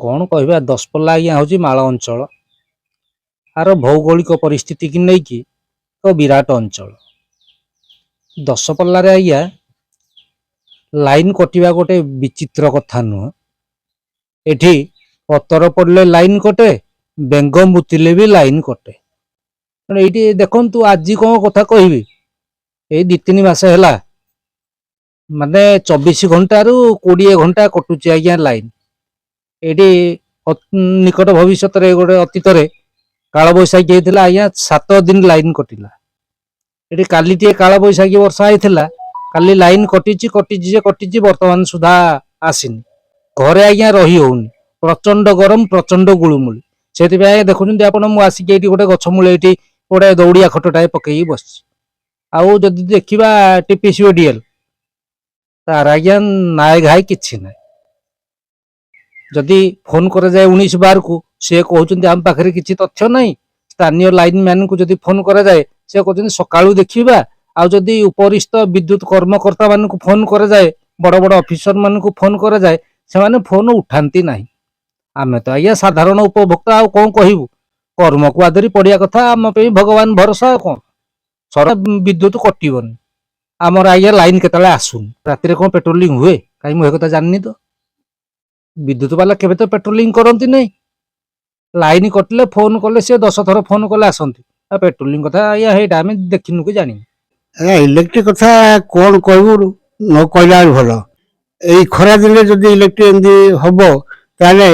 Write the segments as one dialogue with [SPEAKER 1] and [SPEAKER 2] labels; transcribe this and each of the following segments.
[SPEAKER 1] कौन कह दशपल्ला आज्ञा हूँ माल अंचल आर भौगोलिक परिस्थिति की नहीं कि तो विराट अंचल दशपल्ला आज्ञा लाइन कटिया गोटे विचित्र कथा नुह एठी पतर पड़े लाइन कटे बेंग मुतिले भी लाइन कटे ये देखु आज कौन कथा कह दी तीन मास है माने 24 घंटा रु 20 घंटा कटुची आज्ञा लाइन ये निकट भविष्य गोटे अतीत काल बैशाखी होता आज्ञा 7 दिन लाइन कटिला ये काली टे काल बैशाखी वर्षा होता काली लाइन कटिची वर्तमान सुधा आसीनी घरे आज्ञा रही होनी प्रचंड गरम प्रचंड गुलुमुली से देखुं आप मुझे गोटे गछ मूले गोटे दौड़िया खटटाए पकई बस आउ जदि देखा टीपीसीओडीएल तार आज्ञा नाए घाई कि ना जदि फोन कर जाए 19/12 को सी कहते आम पाखे किसी तथ्य ना स्थानीय लाइन मैन को जदि फोन कर जाए सी कहते सकालू देखा आदि उपरिस्थ विद्युत कर्मकर्ता मान को फोन कर जाए बड़ बड़ ऑफिसर मान को फोन कर जाए से फोन उठाती ना आम तो आज्ञा साधारण उपभोक्ता आ कौन कहू कर्म को आदरी पड़िया कथा आम भगवान भरोसा कौन सर विद्युत कटोनी आमर आज्ञा लाइन केतले आसुनी राति कौन पेट्रोलिंग हुए कहीं मुझे कथा जाननी तो विद्युत वाला केबे तो पेट्रोलिंग करती नहीं लाइन कटिले फोन कले सी 10 थर फोन कले आसती पेट्रोलिंग कथा आज्ञा है आम देखिनु कि जानी
[SPEAKER 2] इलेक्ट्रिक कथा कौन कहू न कहला भल यही खरा दिन जब इलेक्ट्रिक एमती हम ताले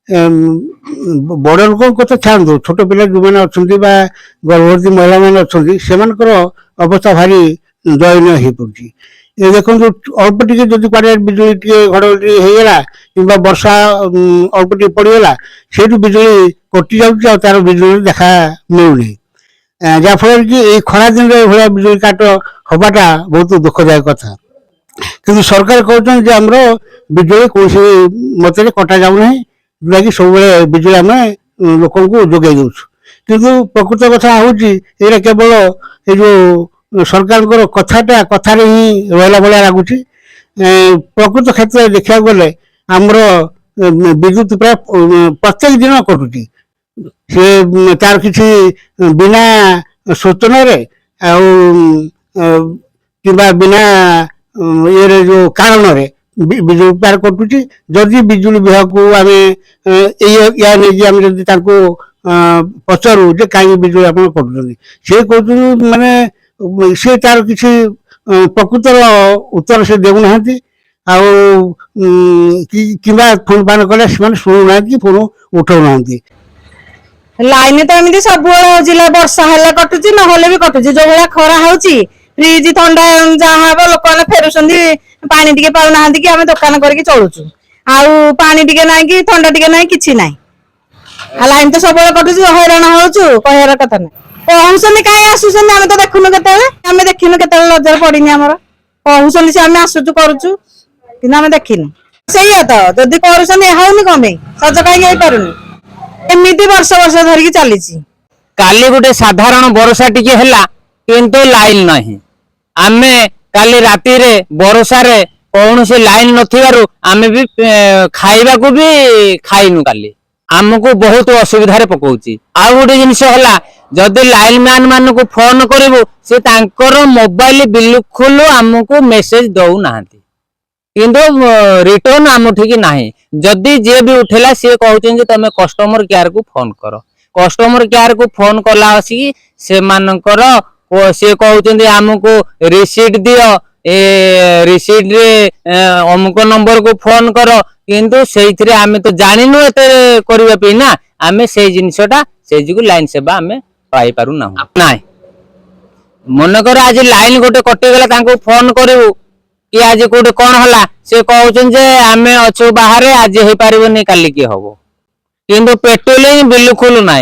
[SPEAKER 2] बड़ लोक कथा छाड़ू छोट पिला जो मैंने अच्छा गर्भवती महिला मैंने अच्छा अवस्था भारी दयनीय हो पड़ी ये देखो अल्प टे जब कड़े बिजुली टे घड़घड़ी होगा कि वर्षा अल्प टे पड़गला से बिजुली कटि जाऊँगी तार बिजुली देखा मिलूना जहाँफल कि ये खरा दिन भाया बिजुली काट हवाटा बहुत दुखदायक कथा कि सरकार कहते आमर बिजुली कौन मत कटा जाऊना जोटा कि सब बिजुली आम लोक जोगे दौ कि प्रकृत कथा हूँ ये केवल ये जो सरकार कथाटा कथार ही रहा भाया लगुच प्रकृत क्षेत्र में देखा गले आमर विद्युत प्राय प्रत्येक दिन कटुची से तार किसी बिना सूचन कि बिना ये जो कारण बिजुली प्राय कटुची जदि बिजुली विभाग को आम या नहीं पचारू जे कहीं बिजुली आप कटुच्च सी कहते माने सी तार किसी प्रकृतर उत्तर से देना कि फोन फान कले शुणुना फोन उठाऊना
[SPEAKER 3] लाइन तो एमती सब जिला वर्षा है कटुची ना भी कटुची जो भाया खरा होची फ्रिज थंडा जहाँ हम लोक मैंने फेरुंट पानी टे पाऊना कि आम दुकान करके चलुचु आउ पानी टे ना कि थंडा टे ना कि ना लाइन तो सब कटुची हैरान होचु कह कथा ना कहूँ कहीं आसुच्च आम तो देखुन के देखिनु के नजर पड़नी आमर कहूँ से आम आसुचु करुचु कि आम देखिनु से तो जदि करूनी कौन सज कहीं पारुनी एमती वर्ष वर्ष धरिकी चली
[SPEAKER 4] काली गोटे साधारण बरसा टिके है किंतु लाइन नहीं आमे काली राति रे बरसा रे कौन से लाइन नथिबारु आमे भी खाइबा को भी खाइनु काली आमको बहुत असुविधा पकाउची आ गोटे जिनस है जदि लाइन मैन मान को फोन करू से तांकर मोबाइल बिल्कुल आमको मेसेज दौ ना किंतु रिटर्न आम ठीक ना जदि जे भी उठेला सी कहते तुम कस्टमर केयर को फोन कर कस्टमर केयर को फोन कला से मानकर सी कहते आमको रिसीट दियो ए रिसीट रे अमुक नंबर को फोन कर किंतु से आम तो जानिनु एते करबा ना आम से जिनसटा से लाइन सेवा आम पाई पारु ना मनकर आज लाइन गोटे कटिगला फोन करू कि आज कोटे कौन है से कहते आम अच्छु बाहर आज हो पारे काली की हम किंतु पेट्रोलिंग बिल्कुल ना।